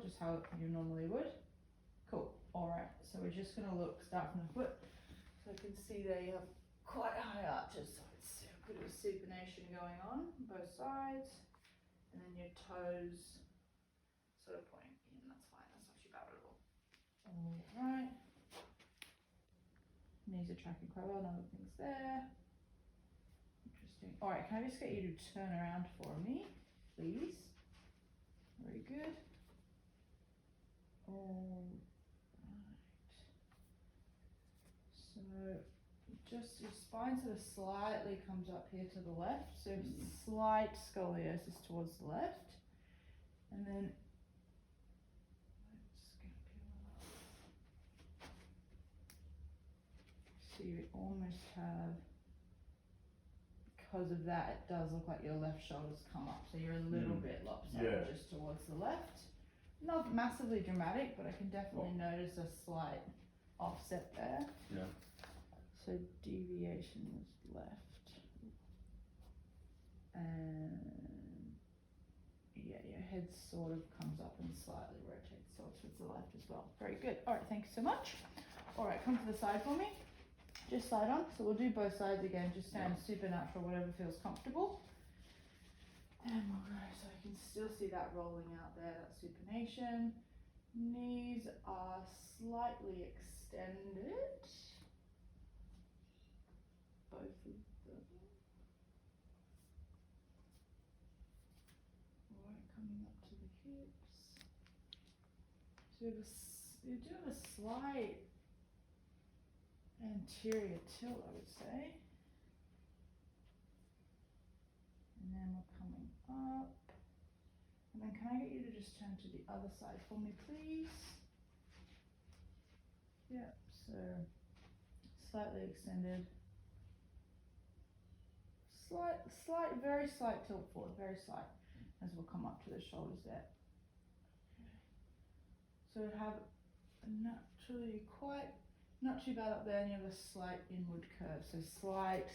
just how you normally would. Cool. Alright, so we're just going to start from the foot. So I can see there you have quite high arches, so it's a bit of supination going on both sides. And then your toes sort of pointing in, that's fine, that's not too bad at all. Alright. Knees are tracking quite well, no things there. Interesting. Alright, can I just get you to turn around for me, please? Very good. Alright. So just your spine sort of slightly comes up here to the left, so slight scoliosis towards the left. And then so you almost have, because of that, it does look like your left shoulder's come up, so you're a little bit lopsided just towards the left. Not massively dramatic, but I can definitely notice a slight offset there. Yeah. So deviation is left. And yeah, your head sort of comes up and slightly rotates towards the left as well. Very good. All right, thank you so much. All right, come to the side for me. Just side on. So we'll do both sides again. Just stand super natural, whatever feels comfortable. And we'll go, so I can still see that rolling out there, that supination. Knees are slightly extended. Both of them. Alright, coming up to the hips. So you do have a slight anterior tilt, I would say. And then we're coming up. And then can I get you to just turn to the other side for me, please? Yep, so slightly extended. Slight, very slight tilt forward, very slight, as we'll come up to the shoulders there. Okay. So have a naturally quite, not too bad up there, and you have a slight inward curve. So slight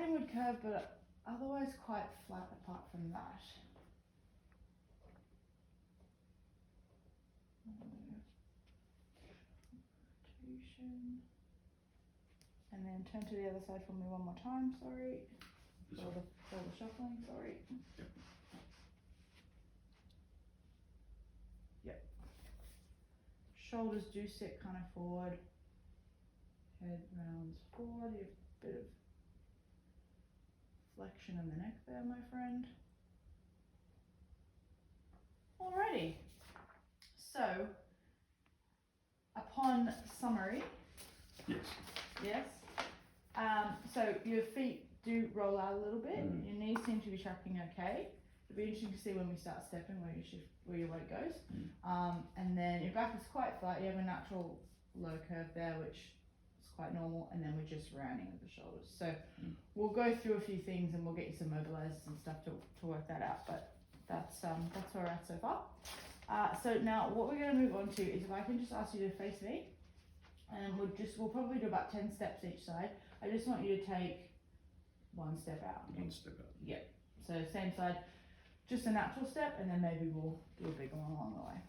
inward curve, but otherwise quite flat apart from that. Rotation. And then turn to the other side for me one more time, sorry. All the shuffling, sorry. Yep. Yep. Shoulders do sit kind of forward. Head rounds forward. You have a bit of flexion in the neck there, my friend. Alrighty. So, upon summary. Yes. So your feet do roll out a little bit. Your knees seem to be tracking okay. It'll be interesting to see when we start stepping where your weight goes. And then your back is quite flat. You have a natural low curve there, which is quite normal. And then we're just rounding at the shoulders. So we'll go through a few things and we'll get you some mobilizers and stuff to work that out. But that's where we're at so far. So now what we're going to move on to is if I can just ask you to face me. And we'll probably do about 10 steps each side. I just want you to take one step out. One step out. Yep. So same side, just a natural step, and then maybe we'll do a big one along the way.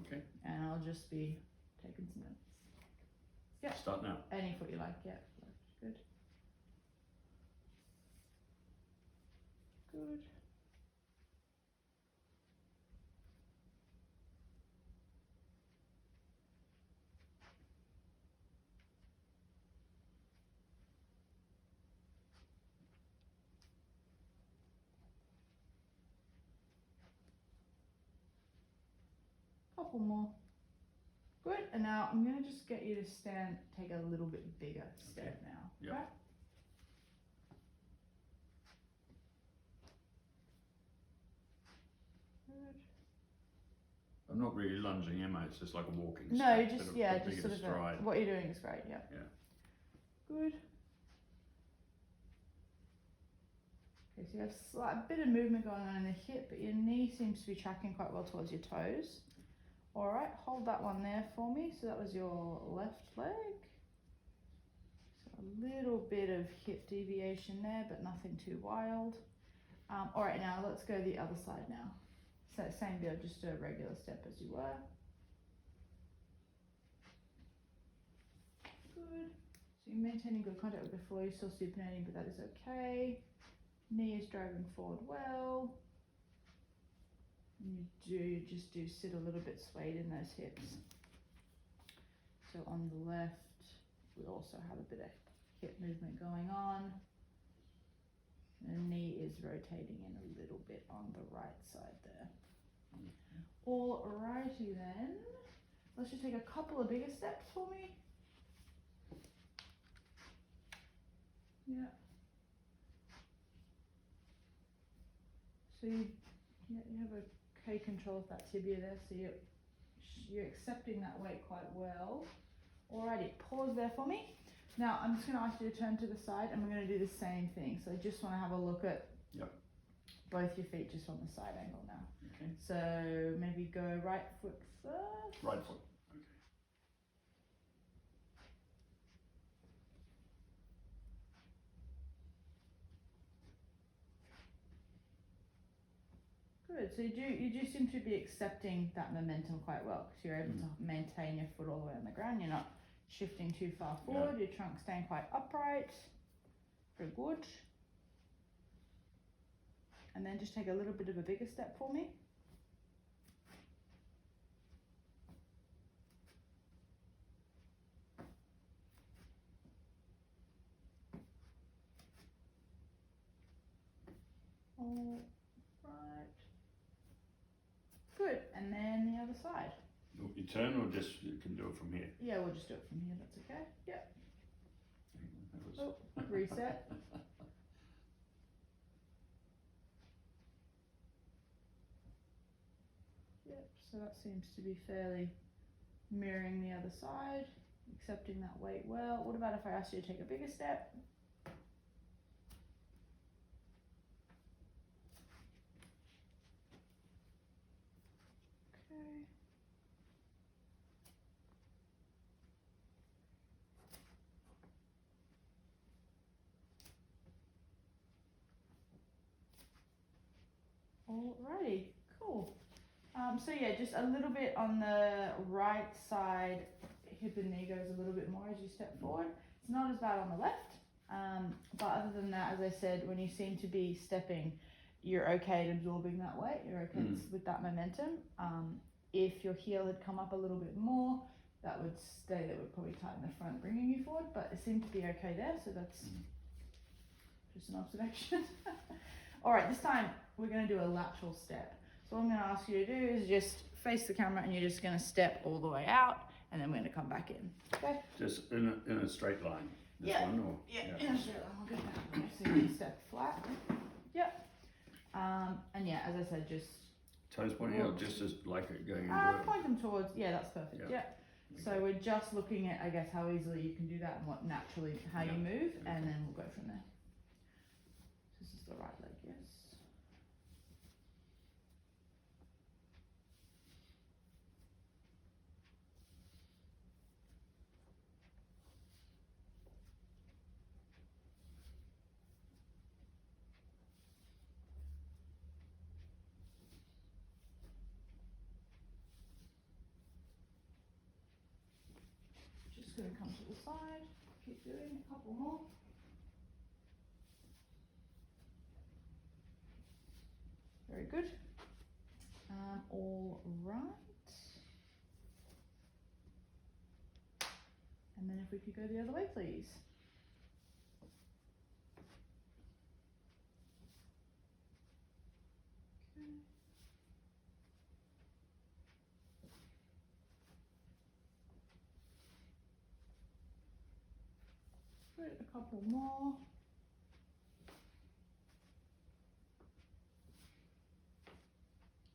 Okay. And I'll just be taking some notes. Yep. Start now. Any foot you like, yep. Good. Good. Couple more. Good, and now I'm going to just get you to take a little bit bigger step now. Yep. Right? Good. I'm not really lunging, am I? It's just like a walking No, step. just Bit sort of stride. what you're doing is great. Yeah. Good. Okay, so you have a bit of movement going on in the hip, but your knee seems to be tracking quite well towards your toes. All right, hold that one there for me. So that was your left leg. So a little bit of hip deviation there, but nothing too wild. All right, now let's go the other side now. So same deal, just do a regular step as you were. Good. So you're maintaining good contact with the floor, you're still supinating, but that is okay. Knee is driving forward well. And you just do sit a little bit swayed in those hips. So on the left, we also have a bit of hip movement going on. The knee is rotating in a little bit on the right side there. Alrighty then, let's just take a couple of bigger steps for me. Yeah. So you have okay control of that tibia there, so you're accepting that weight quite well. Alrighty, pause there for me. Now I'm just going to ask you to turn to the side and we're going to do the same thing. So I just want to have a look at both your feet just from the side angle now. Okay. So maybe go right foot first. Right foot. Okay. Good. So you do seem to be accepting that momentum quite well because you're able to maintain your foot all the way on the ground. You're not shifting too far forward. Your trunk staying quite upright. Very good. And then just take a little bit of a bigger step for me. All right. Good. And then the other side. You turn or just you can do it from here? Yeah, we'll just do it from here. That's okay. Yep. That was... Oh, reset. Yep, so that seems to be fairly mirroring the other side, accepting that weight well. What about if I asked you to take a bigger step? Okay. Alrighty, cool. So yeah, just a little bit on the right side, hip and knee goes a little bit more as you step forward. It's not as bad on the left, but other than that, as I said, when you seem to be stepping, you're okay at absorbing that weight, you're okay with that momentum. If your heel had come up a little bit more, that would probably tighten the front, bringing you forward, but it seemed to be okay there, so that's just an observation. Alright, this time we're going to do a lateral step. So what I'm going to ask you to do is just face the camera and you're just going to step all the way out and then we're going to come back in. Okay? Just in a straight line? This one, or? In a straight line. We'll go that way. So you step flat. Yep. And yeah, as I said, just... Toes pointing out just as like it going into it? Point them towards, yeah, that's perfect. Yeah. So we're just looking at, I guess, how easily you can do that and what naturally, how you move, and then we'll go from there. This is the right leg, yes. Just going to come to the side, keep doing a couple more. Very good. All right. And then if we could go the other way, please. Okay. Good, a couple more.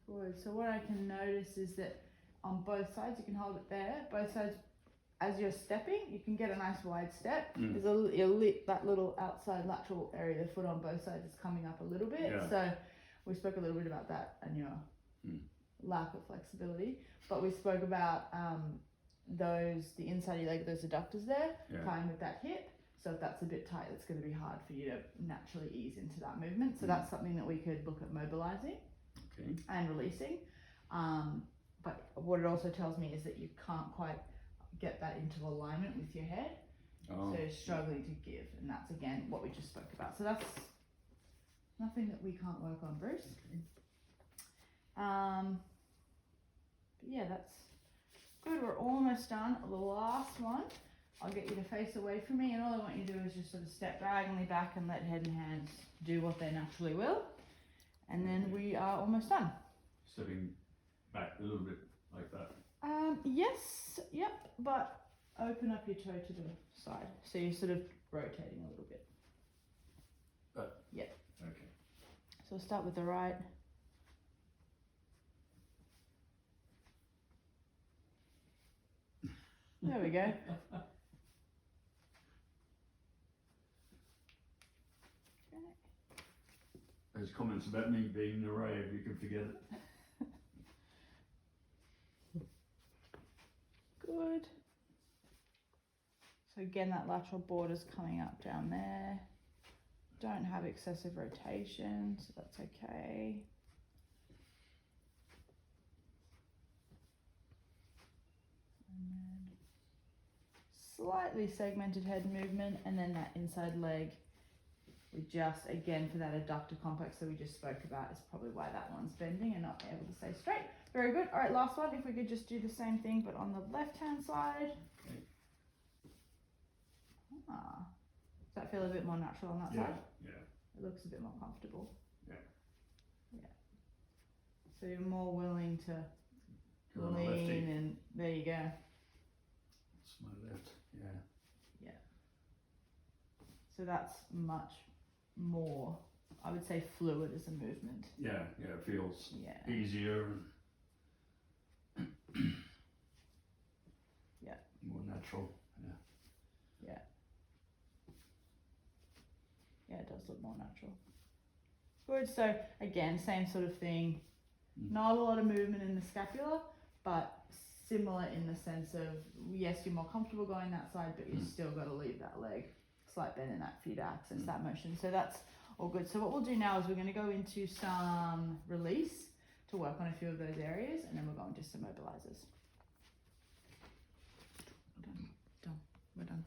Good, so what I can notice is that on both sides, you can hold it there, both sides, as you're stepping, you can get a nice wide step. There's that little outside lateral area of the foot on both sides is coming up a little bit. Yeah. So we spoke a little bit about that and your lack of flexibility, but we spoke about the inside of your leg, those adductors there, tying with that hip. So if that's a bit tight, it's going to be hard for you to naturally ease into that movement. So that's something that we could look at mobilizing. Okay. and releasing. But what it also tells me is that you can't quite get that into alignment with your head. Oh. So you're struggling to give, and that's again what we just spoke about. So that's nothing that we can't work on, Bruce. Okay. But yeah, that's good. We're almost done. The last one, I'll get you to face away from me, and all I want you to do is just sort of step diagonally back and let head and hands do what they naturally will, and then we are almost done. Stepping back a little bit like that. Yes, yep, but open up your toe to the side, so you're sort of rotating a little bit. Yep. Okay. So we'll start with the right. There we go. There's comments about me being the rave, you can forget it. Good. So again, that lateral border's coming up down there. Don't have excessive rotation, so that's okay. And then slightly segmented head movement, and then that inside leg. We just, again, for that adductor complex that we just spoke about, is probably why that one's bending and not able to stay straight. Very good. All right, last one. If we could just do the same thing, but on the left-hand side. Okay. Does that feel a bit more natural on that side? Yeah. It looks a bit more comfortable. Yeah. Yeah. So you're more willing to Go on the lefty. lean, and there you go. It's my left. Yeah. So that's much more, I would say, fluid as a movement. Yeah. It feels Yeah. easier and Yeah. more natural. Yeah, it does look more natural. Good. So again, same sort of thing. Not a lot of movement in the scapula, but similar in the sense of, yes, you're more comfortable going that side, but you've still got to leave that leg slight bend in that feet to access that motion. So that's all good. So what we'll do now is we're going to go into some release to work on a few of those areas, and then we're going to some mobilizers. Done. We're done.